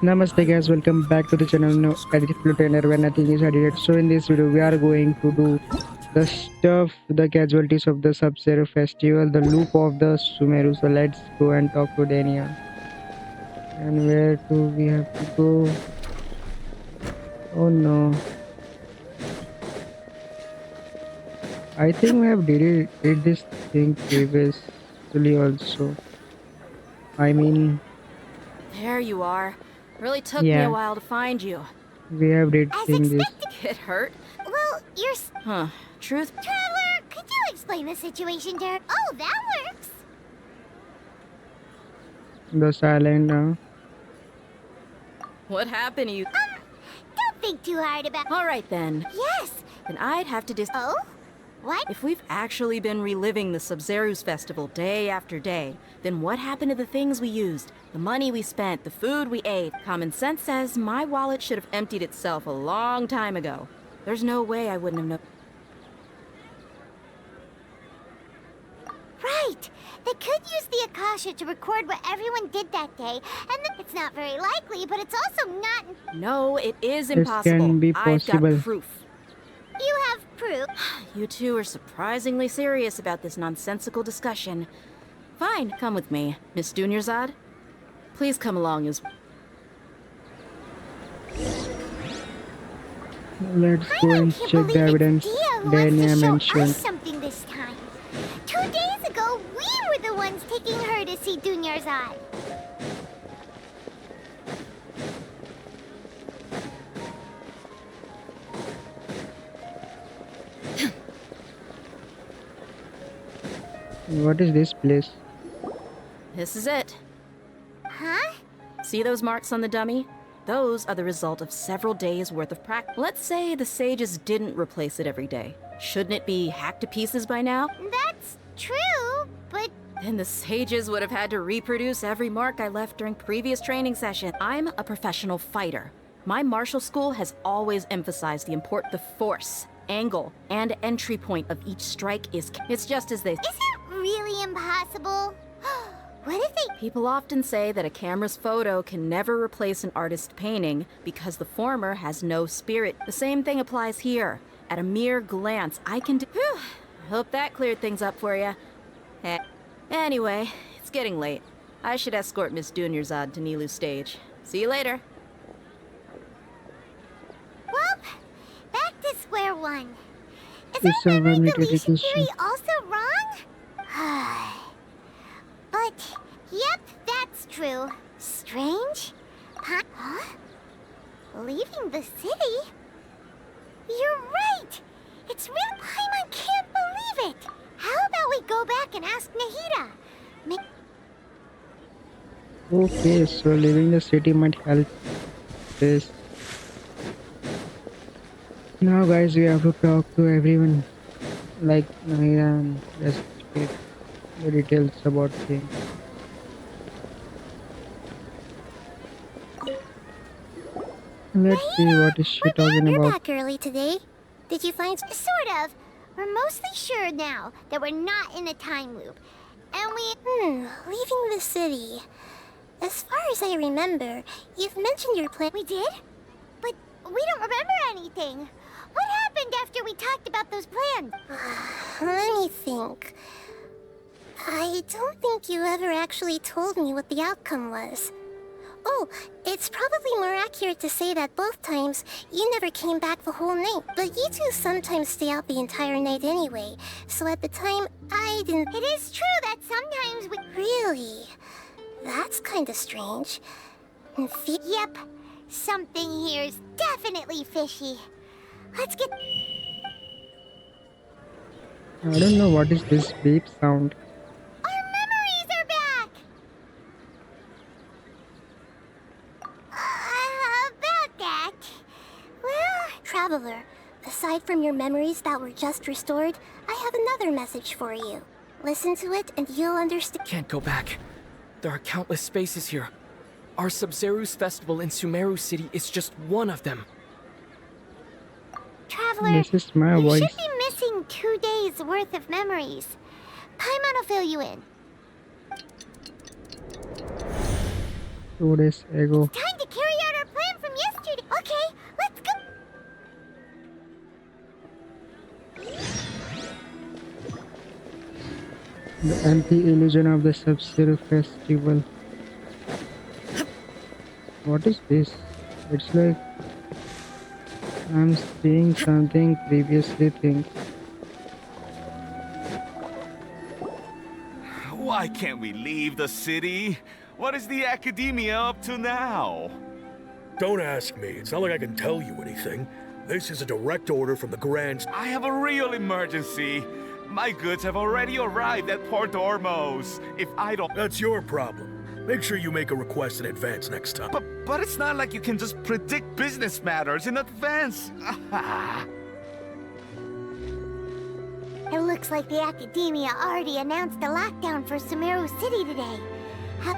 Namaste guys, welcome back to the channel. No edit planner where nothing is edited. So in this video we are going to do the stuff, the casualties of the Sabzeruz festival, the loop of the Sumeru. So let's go and talk to Dania. And where do we have to go? Oh no. I think we have did this thing previously also. I mean, There you are. Really took me yeah, a while to find you. we have did As thing this. expected. Get hurt? Well, you're... Huh. Truth? Traveler, could you explain the situation, Derek? Oh, that works. The silent What happened to you? Don't think too hard about... Alright then. Yes. Then I'd have to Oh? What? If we've actually been reliving the sabzeruz festival day after day, then what happened to the things we used? The money we spent, the food we ate? Common sense says my wallet should have emptied itself a long time ago. There's no way I wouldn't have known. Right. They could use the Akasha to record what everyone did that day, and then it's not very likely, but it's also not... No, it is This impossible. can be I've possible. got proof. You have proof. You two are surprisingly serious about this nonsensical discussion. Fine, come with me. Miss Dunyarzad, please come along as... Let's go and check the evidence Dania mentioned. Something this time. 2 days ago, we were the ones taking her to see Dunyarzad. What is this place? This is it. Huh? See those marks on the dummy? Those are the result of several days' worth of practice. Let's say the sages didn't replace it every day. Shouldn't it be hacked to pieces by now? That's true, but... Then the sages would have had to reproduce every mark I left during previous training session. I'm a professional fighter. My martial school has always emphasized the force, angle, and entry point of each strike is... It's just as they... Is it really impossible? What if they... People often say that a camera's photo can never replace an artist's painting because the former has no spirit. The same thing applies here. At a mere glance, I can do... Whew. Hope that cleared things up for you. Anyway, it's getting late. I should escort Miss Dunyarzad to Nilu's stage. See you later. Well, back to square one. Is This our memory memory deletion deletion. theory also wrong? But, yep, that's true. Strange? Huh? Leaving the city? You're right! It's real time, I can't believe it! How about we go back and ask Nahida? Okay, so leaving the city might help this. Now guys, we have to talk to everyone. Like Nahida and just get the details about things. Let's see what is she talking You're about. back early today. Did you find... Sort of. We're mostly sure now that we're not in a time loop. And leaving the city. As far as I remember, you've mentioned your plan... We did? But we don't remember anything. What happened after we talked about those plans? Let me think. I don't think you ever actually told me what the outcome was. Oh, it's probably more accurate to say that both times you never came back the whole night. But you two sometimes stay out the entire night anyway, so at the time, I didn't... It is true that sometimes we... Really? That's kinda strange. Yep, something here's definitely fishy. Let's get... I don't know what is this beep sound. Our memories are back! About that... Well, Traveler, aside from your memories that were just restored, I have another message for you. Listen to it and you'll understand. Can't go back. There are countless spaces here. Our Sabzeruz festival in Sumeru City is just one of them. Traveler, This is my you voice. should be missing 2 days worth of memories. Paimon will fill you in. 2 days ago. Time to carry The empty illusion of the Sub-Zero festival. What is this? It's like I'm seeing something previously think. Why can't we leave the city? What is the academia up to now? Don't ask me. It's not like I can tell you anything. This is a direct order from the Grand... I have a real emergency. My goods have already arrived at Port Ormos. If I don't... That's your problem. Make sure you make a request in advance next time. But it's not like you can just predict business matters in advance. It looks like the Academia already announced a lockdown for Sumeru City today.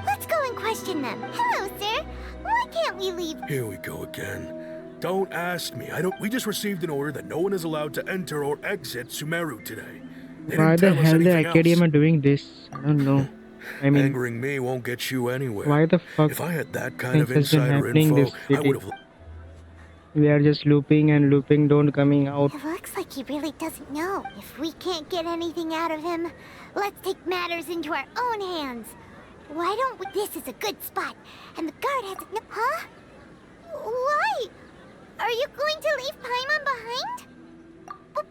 Let's go and question them. Hello, sir. Why can't we leave? Here we go again. Don't ask me. We just received an order that no one is allowed to enter or exit Sumeru today. They Why didn't the tell us hell the anything Academia else. doing this? I don't know. I mean, Angering me won't get you anywhere. why the fuck If I had that kind of things has been insider happening info, this I city? would have... We are just looping and looping, don't coming out. It looks like he really doesn't know. If we can't get anything out of him, let's take matters into our own hands. Why don't we... This is a good spot, and the guard has... Huh? Why? Are you going to leave Paimon behind? But...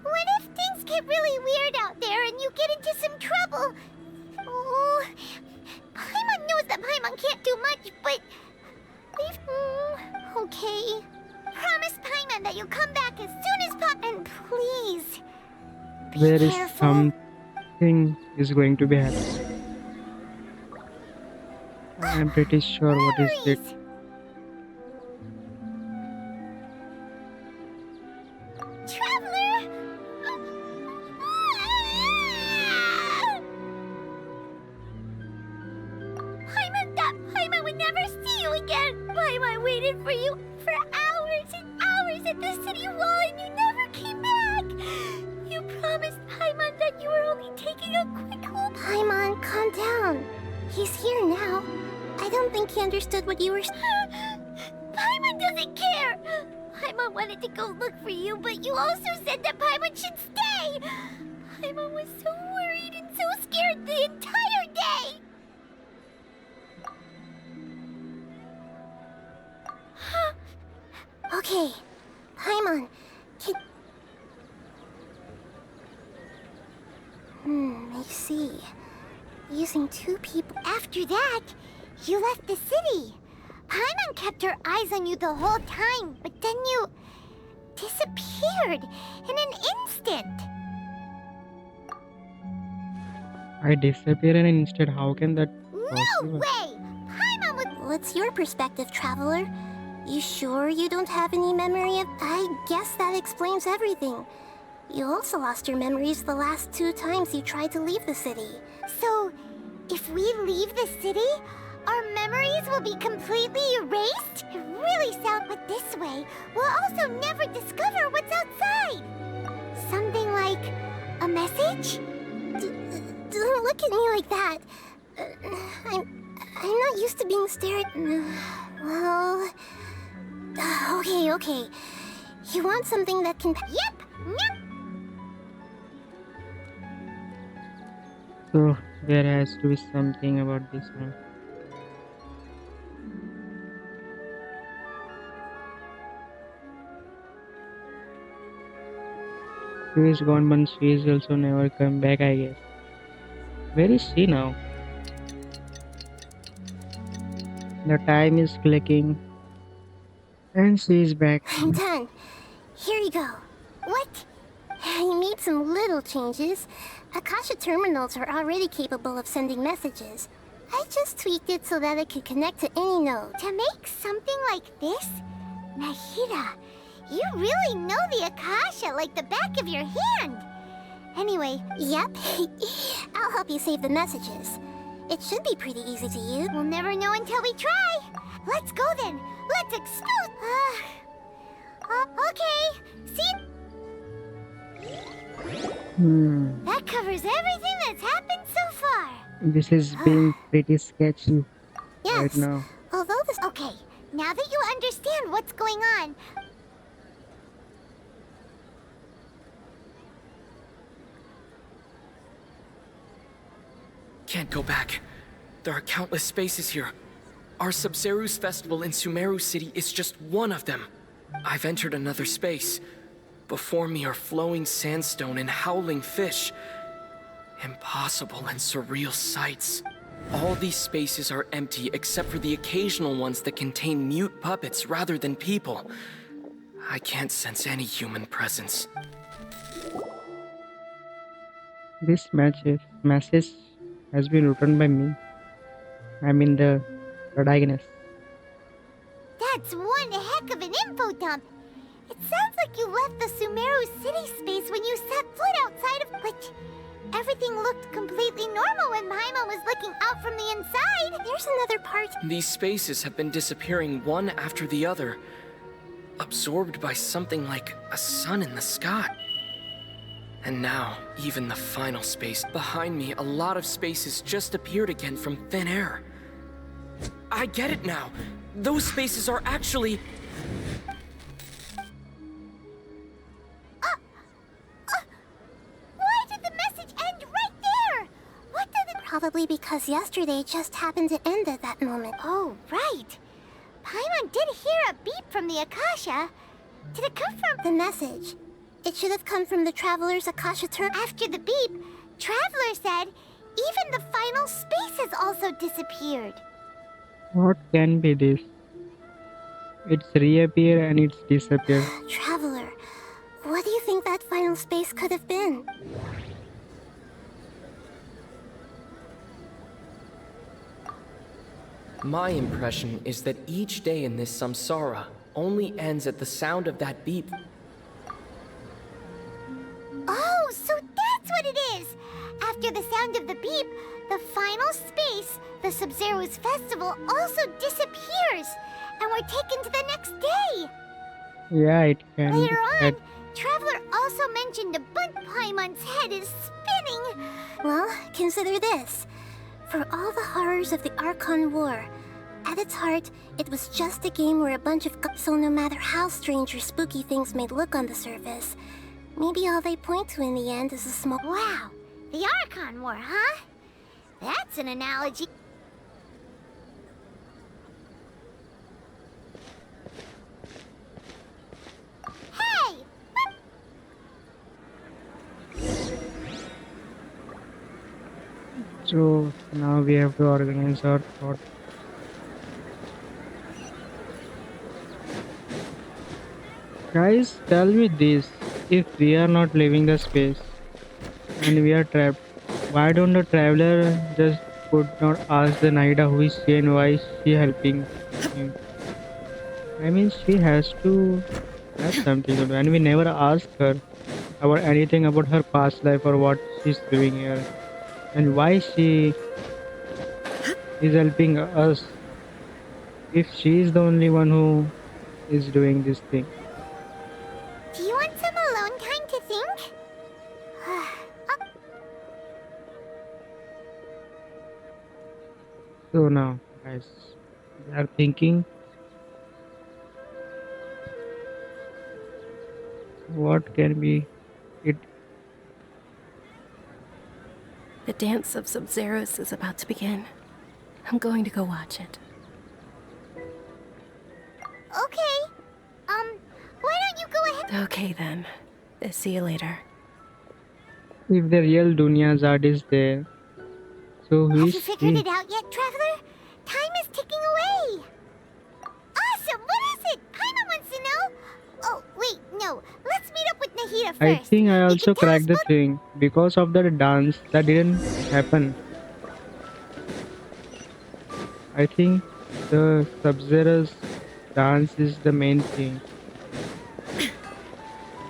What if things get really weird out there and you get into some trouble? Oh... Paimon knows that Paimon can't do much, but... Okay. Promise Paimon that you'll come back as soon as possible. And please, be There is careful. something is going to be happening. I'm pretty sure what is it. Memories. Traveler! Paimon would never see you again. Paimon waited for you for hours and hours at the city wall and you never came back. You promised Paimon that you were only taking a quick look. Paimon, calm down. He's here now. I don't think he understood what you were... Paimon doesn't care. Paimon wanted to go look for you, but you also said that Paimon should stay. Paimon was so worried and so scared the entire day. Okay, Paimon, I see. Using two people. After that, you left the city. Paimon kept her eyes on you the whole time, but then you disappeared in an instant. I disappear and instead, how can that No possible? way! Paimon was... What's your perspective, Traveler? You sure you don't have any memory of... I guess that explains everything. You also lost your memories the last 2 times you tried to leave the city. So, if we leave the city, our memories will be completely erased? It really sounds... But this way, we'll also never discover what's outside. Something like a message? Don't look at me like that. I'm not used to being stared... Well... Okay. You want something that can... Yep! So there has to be something about this one. She is gone, but she is also never come back, I guess. Where is she now? The time is clicking. And she is back. I'm done. Here you go. What? I made some little changes. Akasha terminals are already capable of sending messages. I just tweaked it so that it could connect to any node. To make something like this? Nahida, you really know the Akasha like the back of your hand. Anyway, yep. I'll help you save the messages. It should be pretty easy to use. We'll never know until we try. Let's go then. Let's expose... okay. See? That covers everything that's happened so far. This is being pretty sketchy Yes. right now. Although this... Okay. Now that you understand what's going on... can't go back. There are countless spaces here. Our sabzeruz festival in Sumeru City is just one of them. I've entered another space. Before me are flowing sandstone and howling fish. Impossible and surreal sights. All these spaces are empty except for the occasional ones that contain mute puppets rather than people. I can't sense any human presence. This message has been written by me. I mean the protagonist. That's one heck of an info dump. It sounds like you left the Sumeru city space when you set foot outside of... But everything looked completely normal when Paimon was looking out from the inside. There's another part. These spaces have been disappearing one after the other, absorbed by something like a sun in the sky. And now, even the final space behind me, a lot of spaces just appeared again from thin air. I get it now. Those spaces are actually... Why did the message end right there? What did it... Probably because yesterday just happened to end at that moment. Oh, right. Paimon did hear a beep from the Akasha. Did it come from... The message. It should have come from the Traveler's Akasha term. After the beep, Traveler said even the final spaces also disappeared. What can be this? It's reappear and it's disappear. Traveler, what do you think that final space could have been? My impression is that each day in this samsara only ends at the sound of that beep. Oh, so that's what it is! After the sound of the beep, the final space, the Sabzeruz festival, also disappears, and we're taken to the next day! Yeah, it can. Later on, That- Traveler also mentioned a butt Paimon's head is spinning! Well, consider this. For all the horrors of the Archon War, at its heart, it was just a game where a bunch of so no matter how strange or spooky things may look on the surface, maybe all they point to in the end is a small... Wow! The Archon War, huh? That's an analogy. Hey! So now we have to organize our thought. Guys, tell me this. If we are not leaving the space and we are trapped, why don't the traveler just could not ask the Naida who is she and why is she helping him? I mean, she has to have something to do, and we never ask her about anything about her past life or what she's doing here and why she is helping us if she is the only one who is doing this thing. Do you want some alone time to think? So now, guys, we are thinking what can be it. The dance of Sabzeruz is about to begin. I'm going to go watch it. Okay. Why don't you go ahead? Okay then. See you later. If the real Dunya Zad is there, so who Have is you figured she? it out yet, Traveler? Time is ticking away. Awesome! What is it? Paimon wants to know. Oh, wait, no. Let's meet up with Nahida first. I think I You also can tell us cracked the both- thing because of the dance that didn't happen. I think the Sabzeruz dance is the main thing.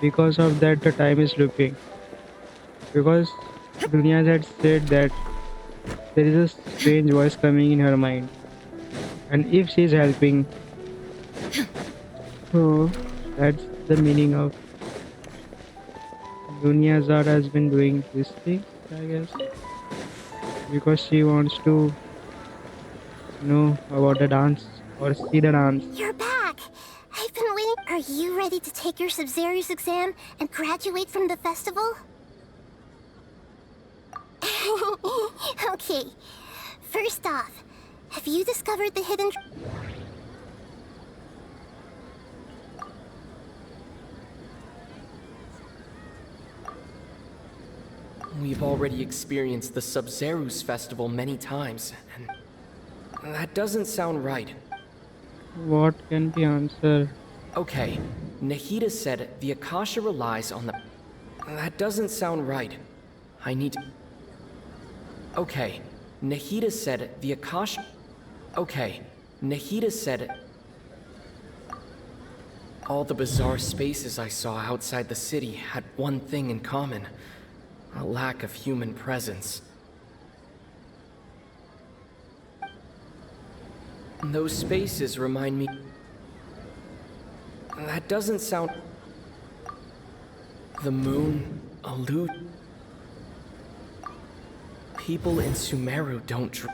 Because of that, the time is looping. Because Dunya had said that there is a strange voice coming in her mind, and if she is helping, so that's the meaning of Dunya Zad has been doing this thing, I guess, because she wants to know about the dance or see the dance. You're back. I've been waiting. Are you ready to take your Sabzeruz exam and graduate from the festival? Okay, first off, have you discovered the hidden... We've already experienced the Sabzeruz festival many times, and that doesn't sound right. What can be answered? Okay, Nahida said the Akasha relies on the... That doesn't sound right. I need to... Okay, Nahida said the Akasha... Okay, Nahida said... All the bizarre spaces I saw outside the city had one thing in common. A lack of human presence. Those spaces remind me... That doesn't sound... The moon, allude... People in Sumeru don't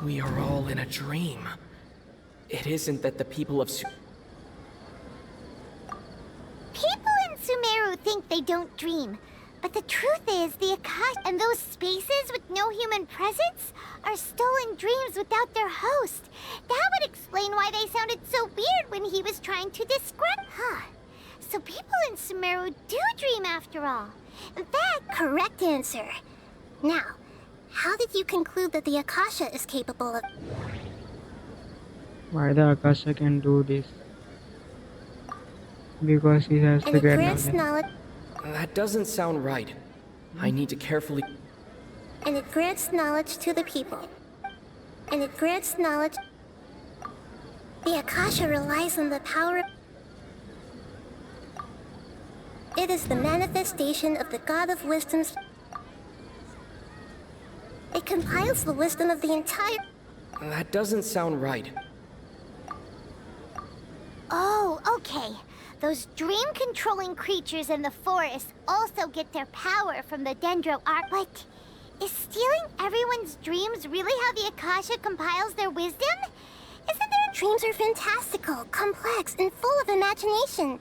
We are all in a dream. It isn't that the people of People in Sumeru think they don't dream. But the truth is, the Akasha and those spaces with no human presence are stolen dreams without their host. That would explain why they sounded so weird when he was trying to describe... Huh. So people in Sumeru do dream after all. In fact, correct answer. Now, how did you conclude that the Akasha is capable of... Why the Akasha can do this? Because he has And the it great grants knowledge. knowledge... That doesn't sound right. I need to carefully... And it grants knowledge to the people. And it grants knowledge... The Akasha relies on the power of... It is the manifestation of the God of Wisdom's... It compiles the wisdom of the entire... That doesn't sound right. Oh, okay. Those dream-controlling creatures in the forest also get their power from the Dendro Arc. But is stealing everyone's dreams really how the Akasha compiles their wisdom? Isn't there... Dreams are fantastical, complex, and full of imagination.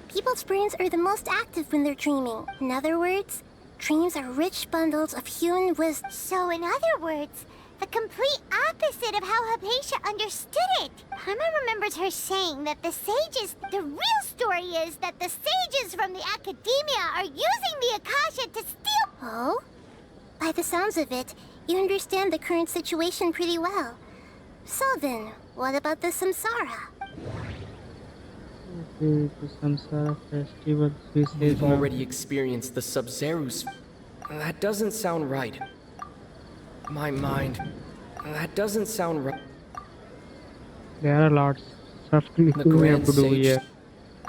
People's brains are the most active when they're dreaming. In other words, dreams are rich bundles of human wisdom. So in other words, the complete opposite of how Hypatia understood it. Paimon remembers her saying that the sages... The real story is that the sages from the academia are using the Akasha to steal... Oh? By the sounds of it, you understand the current situation pretty well. So then, what about the Samsara? Okay, to Samsara festival. He says We've no. already experienced the Sabzeruz. That doesn't sound right. My mind. That doesn't sound right. There are lots of things The we have Grand to do Sage. here.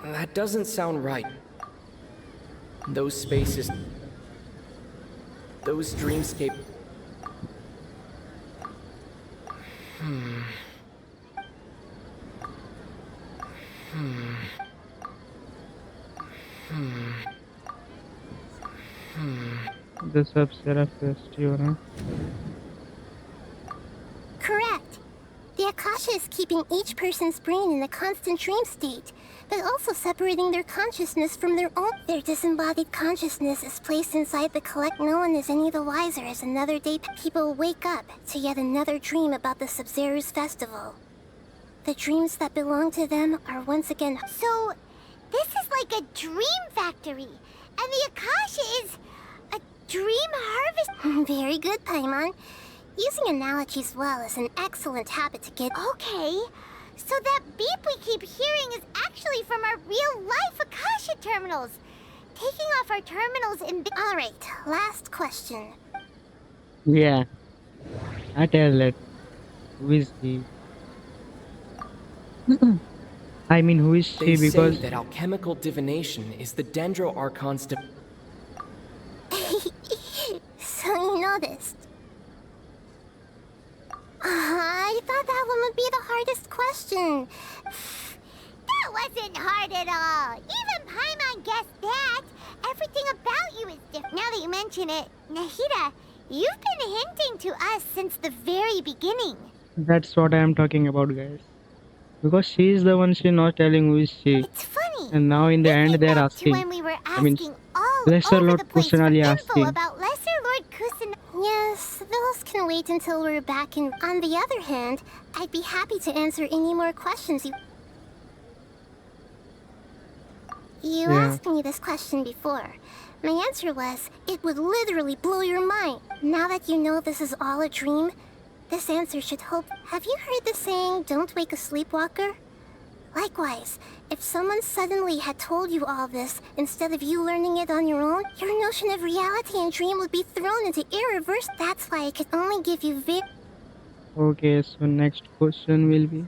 That doesn't sound right. Those spaces. Those dreamscape. The Sabzeruz festival, huh? Correct. The Akasha is keeping each person's brain in a constant dream state, but also separating their consciousness from their own. Their disembodied consciousness is placed inside the collect. No one is any the wiser as another day people wake up to yet another dream about the Sabzeruz festival. The dreams that belong to them are once again... So, this is like a dream factory, and the Akasha is a dream harvest... Very good, Paimon. Using analogies well is an excellent habit to get... Okay, so that beep we keep hearing is actually from our real-life Akasha terminals. Taking off our terminals in... Alright, last question. Yeah. I tell it. Who is he? I mean, who is They she? say Because that alchemical divination is the Dendro Archon's So you noticed. I thought that one would be the hardest question. That wasn't hard at all. Even Paimon guessed that. Everything about you is different. Now that you mention it, Nahida, you've been hinting to us since the very beginning. That's what I am talking about, guys. Because she is the one, she not telling who is she. It's funny. And now in the end Thinking they're back to asking. when we were I mean, asking all Lesser over Lord the place for Kusanali info asking. about Lesser Lord Kusan. Yes, those can wait until we're back in. On the other hand, I'd be happy to answer any more questions you Yeah. asked me this question before. My answer was, it would literally blow your mind. Now that you know this is all a dream, this answer should hope. Have you heard the saying, don't wake a sleepwalker? Likewise, if someone suddenly had told you all this instead of you learning it on your own, your notion of reality and dream would be thrown into irreverse. That's why I could only give you Okay, so next question will be.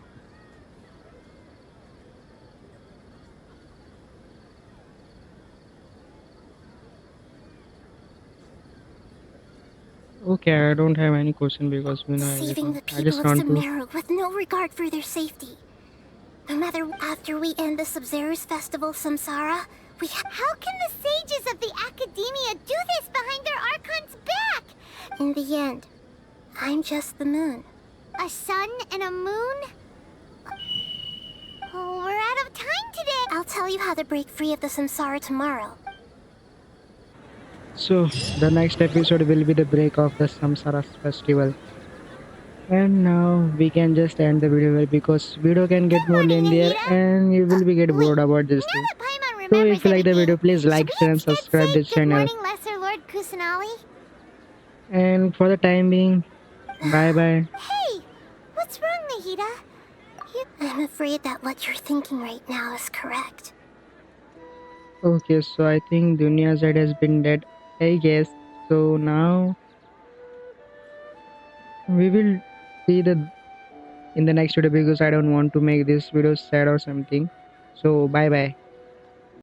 Okay, I don't have any question because we know saving everything. the I people just of want to. Sumeru with no regard for their safety. No matter after we end the sabzeruz festival samsara, How can the sages of the academia do this behind their archon's back? In the end, I'm just the moon. A sun and a moon? Oh, we're out of time today. I'll tell you how to break free of the samsara tomorrow. So the next episode will be the break of the Samsaras festival. And now we can just end the video here because video can get Good more morning, lengthier Nahida. and you will be get Wait, bored about this now thing. that Paimon So remembers if you like the everything, video, please should like, we share and instead subscribe say this good channel. morning, Lesser Lord Kusanali? And for the time being, bye bye. Hey, what's wrong, Nahida? I'm afraid that what you're thinking right now is correct. Okay, so I think Dunia's head has been dead, I guess. So now we will see the in the next video because I don't want to make this video sad or something. So bye bye.